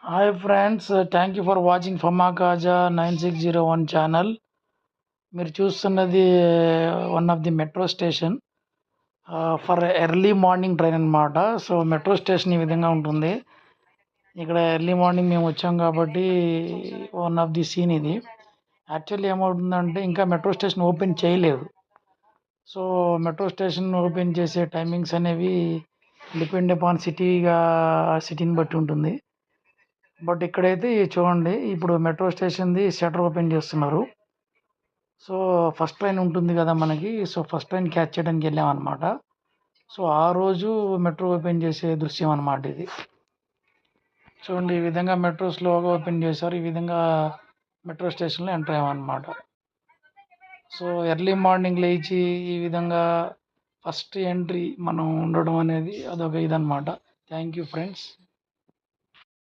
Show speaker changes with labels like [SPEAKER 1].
[SPEAKER 1] Hi friends, thank you for watching Famakaja 9601 channel. మీరు చూస్తున్నది one of the metro station for early morning train అనమాట. So metro station ఈ విధంగా ఉంటుంది. ఇక్కడ ఎర్లీ మార్నింగ్ మేము వచ్చాం కాబట్టి వన్ ఆఫ్ ది సీన్ ఇది. యాక్చువల్లీ ఏమవుతుందంటే ఇంకా మెట్రో స్టేషన్ ఓపెన్ చేయలేదు. సో మెట్రో స్టేషన్ ఓపెన్ చేసే టైమింగ్స్ అనేవి డిపెండ్ అపాన్ సిటీని బట్టి ఉంటుంది. బట్ ఇక్కడైతే చూడండి, ఇప్పుడు మెట్రో స్టేషన్‌ది షట్టర్ ఓపెన్ చేస్తున్నారు. సో, ఫస్ట్ ట్రైన్ ఉంటుంది కదా మనకి. సో, ఫస్ట్ ట్రైన్ క్యాచ్ చేయడానికి వెళ్ళామనమాట. సో, ఆ రోజు మెట్రో ఓపెన్ చేసే దృశ్యం అనమాట ఇది. చూడండి, ఈ విధంగా మెట్రో స్లోగా ఓపెన్ చేశారు. ఈ విధంగా మెట్రో స్టేషన్‌లో ఎంటర్ అయ్యామనమాట. సో, ఎర్లీ మార్నింగ్ లేచి ఈ విధంగా ఫస్ట్ ఎంట్రీ మనం ఉండడం అనేది అదొక ఇదనమాట. Thank you friends.